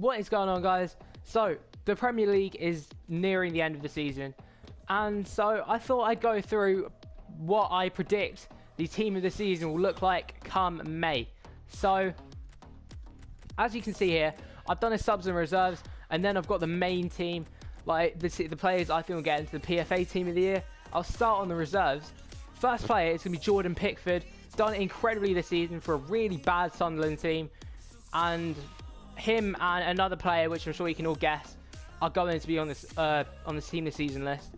What is going on, guys? So the Premier League is nearing the end of the season, and so I thought I'd go through what I predict the team of the season will look like come May. So as you can see here, I've done a subs and reserves, and then I've got the main team, like the players I think will get into the PFA team of the year. I'll start on the reserves. First player is going to be Jordan Pickford. Done incredibly this season for a really bad Sunderland team, and him and another player, which I'm sure you can all guess, are going to be on this team this season list.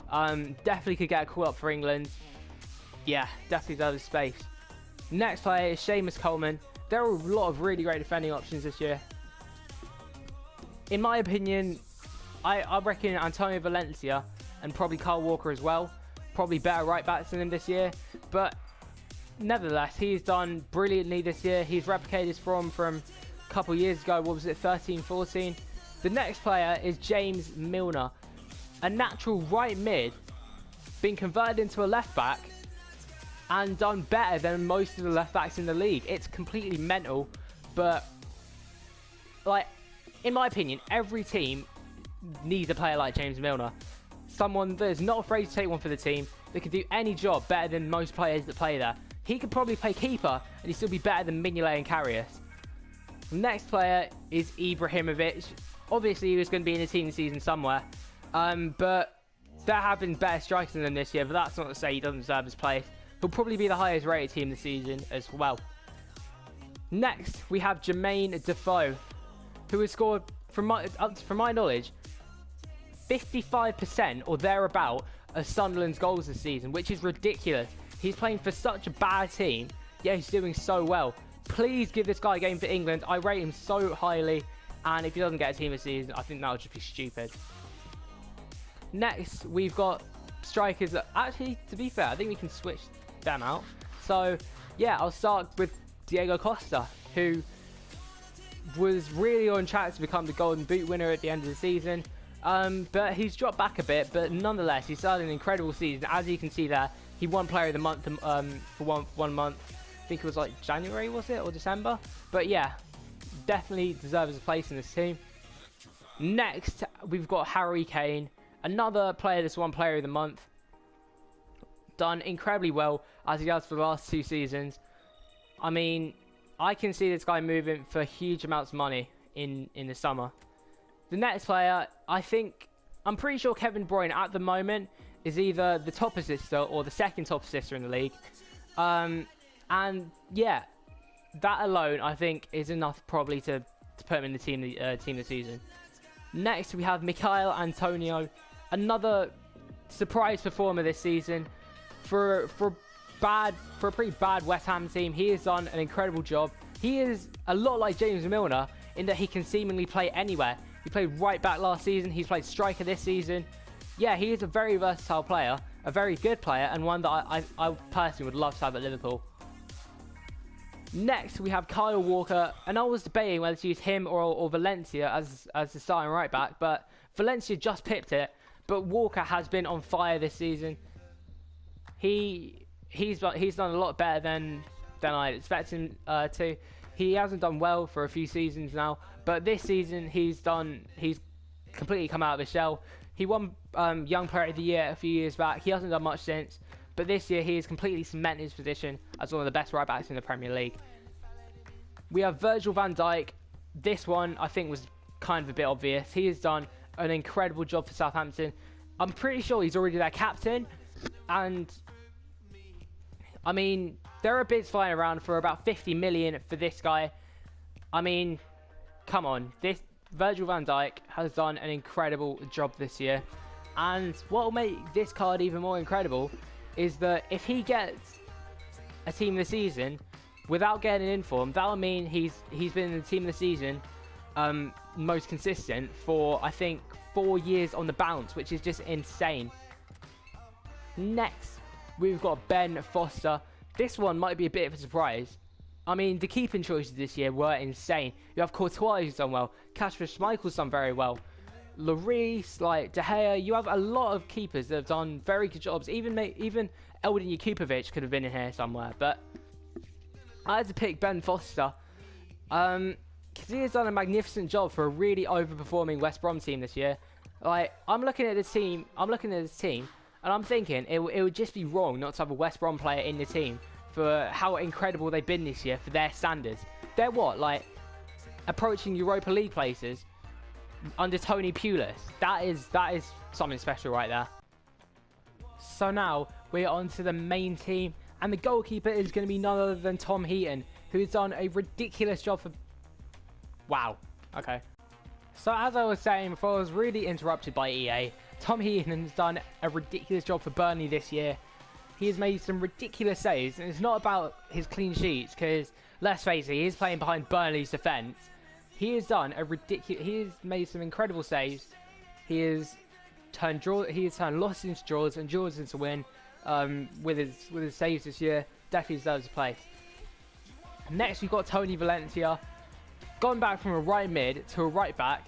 Definitely could get a call up for England. Yeah, definitely deserves space. Next player is Seamus Coleman. There are a lot of really great defending options this year. In my opinion, I reckon Antonio Valencia and probably Kyle Walker as well, probably better right backs than him this year. But nevertheless, he's done brilliantly this year. He's replicated his form from a couple of years ago. What was it, 13-14? The next player is James Milner, a natural right mid, been converted into a left back and done better than most of the left backs in the league. It's completely mental, but like, in my opinion, every team needs a player like James Milner. Someone that is not afraid to take one for the team, that can do any job better than most players that play there. He could probably play keeper and he'd still be better than Mignolet and Karius. The next player is Ibrahimovic. Obviously, he was going to be in the team this season somewhere, but there have been better strikers than him this year, but that's not to say he doesn't deserve his place. He'll probably be the highest rated team this season as well. Next, we have Jermaine Defoe, who has scored, from my knowledge, 55% or thereabout of Sunderland's goals this season, which is ridiculous. He's playing for such a bad team, yet he's doing so well. Please give this guy a game for England. I rate him so highly, and if he doesn't get a team this season, I think that would just be stupid. Next, we've got strikers that, actually, to be fair, I think we can switch them out. So yeah, I'll start with Diego Costa, who was really on track to become the Golden Boot winner at the end of the season, but he's dropped back a bit. But nonetheless, he's started an incredible season. As you can see there, he won Player of the Month for one month. I think it was like January, was it, or December? But yeah, definitely deserves a place in this team. Next, we've got Harry Kane, another player that's won Player of the Month. Done incredibly well, as he has for the last 2 seasons. I mean, I can see this guy moving for huge amounts of money in the summer. The next player, I'm pretty sure Kevin De Bruyne at the moment is either the top assister or the second top assister in the league. And yeah, that alone I think is enough probably to put him in the team this season. Next, we have Michail Antonio, another surprise performer this season. For a pretty bad West Ham team, he has done an incredible job. He is a lot like James Milner in that he can seemingly play anywhere. He played right back last season. He's played striker this season. Yeah, he is a very versatile player, a very good player, and one that I personally would love to have at Liverpool. Next, we have Kyle Walker, and I was debating whether to use him or Valencia as the starting right back, but Valencia just pipped it. But Walker has been on fire this season. He's done a lot better than I expected him to. He hasn't done well for a few seasons now, but this season he's completely come out of his shell. He won Young Player of the Year a few years back. He hasn't done much since, but this year he has completely cemented his position as one of the best right backs in the Premier League. We have Virgil van Dijk. This one I think was kind of a bit obvious. He has done an incredible job for Southampton. I'm pretty sure he's already their captain, and I mean, there are bids flying around for about 50 million for this guy. I mean, come on. This Virgil van Dijk has done an incredible job this year. And what will make this card even more incredible is that if he gets a team this season without getting an inform, that will mean he's been in the team this season most consistent for, I think, 4 years on the bounce, which is just insane. Next, we've got Ben Foster. This one might be a bit of a surprise. I mean, the keeping choices this year were insane. You have Courtois who's done well. Kasper Schmeichel's done very well. Lloris, like De Gea, you have a lot of keepers that have done very good jobs. Even Eldin Jakupovic could have been in here somewhere. But I had to pick Ben Foster. because he has done a magnificent job for a really overperforming West Brom team this year. Like, I'm looking at this team, and I'm thinking it would just be wrong not to have a West Brom player in the team for how incredible they've been this year for their standards. They're what, like, approaching Europa League places under Tony Pulis. That is something special right there. So now we're on to the main team, and the goalkeeper is going to be none other than Tom Heaton, who has done a ridiculous job for... Wow. Okay. So as I was saying before, I was really interrupted by EA. Tom Heaton has done a ridiculous job for Burnley this year. He has made some ridiculous saves, and it's not about his clean sheets, because let's face it, he is playing behind Burnley's defence. He has done a ridiculous... He has made some incredible saves. He has turned losses into draws and draws into win. With his saves this year, definitely deserves a place. Next, we've got Tony Valencia, gone back from a right mid to a right back.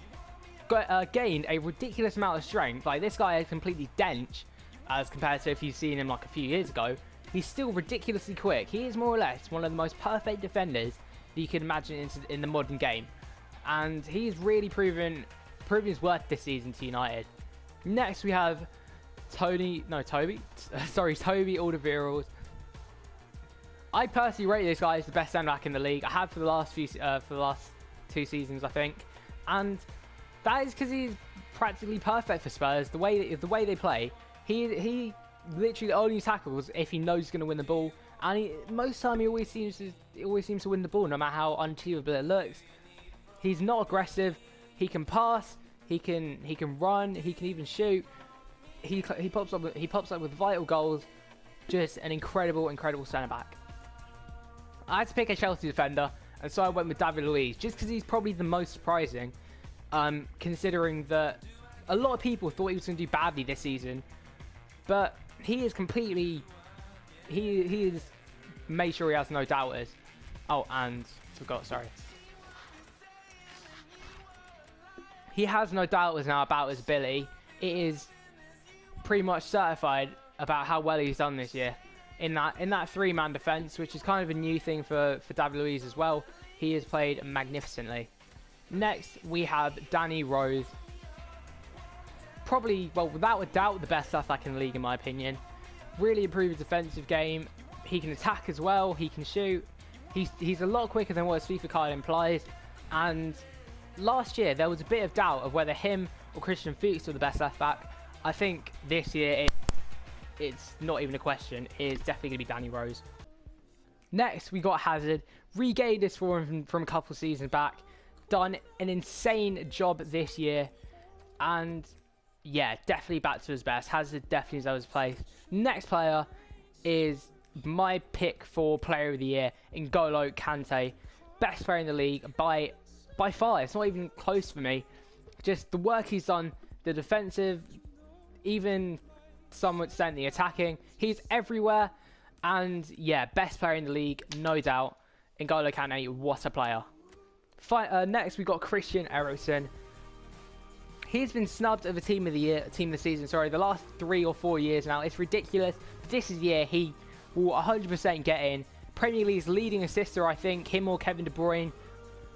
Gained a ridiculous amount of strength. Like, this guy is completely dench as compared to if you've seen him like a few years ago. He's still ridiculously quick. He is more or less one of the most perfect defenders that you can imagine in the modern game, and he's really proven his worth this season to United. Next, we have Toby Alderweireld. I personally rate this guy as the best centre back in the league. I have for the last 2 seasons, I think, and that is because he's practically perfect for Spurs. The way they play, he literally only tackles if he knows he's going to win the ball, and most time he always seems to win the ball, no matter how unachievable it looks. He's not aggressive. He can pass. He can run. He can even shoot. He pops up with vital goals. Just an incredible centre back. I had to pick a Chelsea defender, and so I went with David Luiz, just because he's probably the most surprising, considering that a lot of people thought he was going to do badly this season, but he is made sure he has no doubters. Oh, and forgot, sorry. He has no doubters now about his ability. It is pretty much certified about how well he's done this year in that three-man defence, which is kind of a new thing for David Luiz as well. He has played magnificently. Next, we have Danny Rose. Probably, well, without a doubt, the best left back in the league, in my opinion. Really improved his defensive game. He can attack as well. He can shoot. He's a lot quicker than what his FIFA card implies. And last year, there was a bit of doubt of whether him or Christian Fuchs were the best left back. I think this year, it's not even a question. It's definitely going to be Danny Rose. Next, we got Hazard. Regained his form from a couple seasons back. Done an insane job this year. And yeah, definitely back to his best. Hazard definitely deserves his place. Next player is my pick for player of the year, N'Golo Kante. Best player in the league by far. It's not even close for me. Just the work he's done, the defensive, even some extent the attacking. He's everywhere. And yeah, best player in the league, no doubt. N'Golo Kante, what a player. Next, we got Christian Eriksen. He's been snubbed of the team of the season, the last 3 or 4 years now. It's ridiculous. But this is the year he will 100% get in. Premier League's leading assister, I think. Him or Kevin De Bruyne.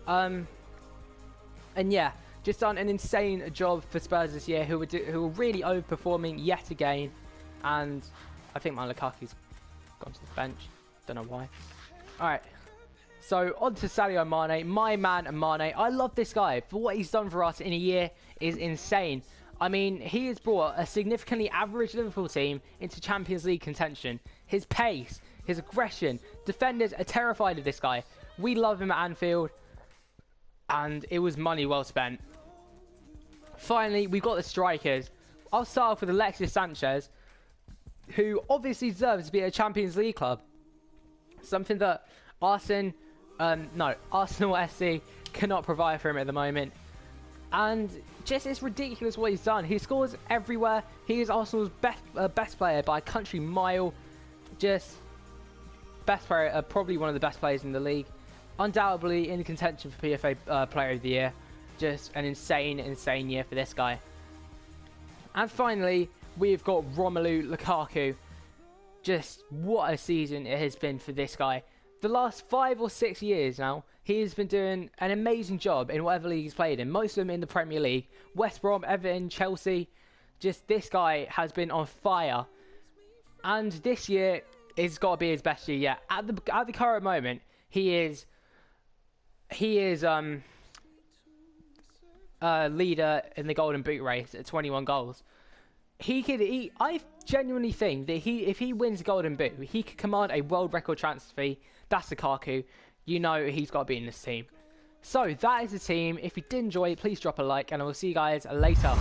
And yeah, just done an insane job for Spurs this year, who were really overperforming yet again. And I think my Lukaku's gone to the bench. Don't know why. Alright. So, on to Sadio Mane, my man Mane. I love this guy. For what he's done for us in a year is insane. I mean, he has brought a significantly average Liverpool team into Champions League contention. His pace, his aggression, defenders are terrified of this guy. We love him at Anfield, and it was money well spent. Finally, we've got the strikers. I'll start off with Alexis Sanchez, who obviously deserves to be at a Champions League club. Something that Arsenal SC cannot provide for him at the moment. And just, it's ridiculous what he's done. He scores everywhere. He is Arsenal's best player by a country mile. Just best player, probably one of the best players in the league. Undoubtedly in contention for PFA Player of the Year. Just an insane year for this guy. And finally, we've got Romelu Lukaku. Just what a season it has been for this guy. the last 5 or 6 years now, he has been doing an amazing job in whatever league he's played in. Most of them in the Premier League. West Brom, Everton, Chelsea. Just this guy has been on fire. And this year it's got to be his best year yet. At the current moment, he is leader in the Golden Boot race at 21 goals. I genuinely think that if he wins the Golden Boot, he could command a world record transfer fee. That's Lukaku. You know he's got to be in this team. So that is the team. If you did enjoy it, please drop a like, and I will see you guys later.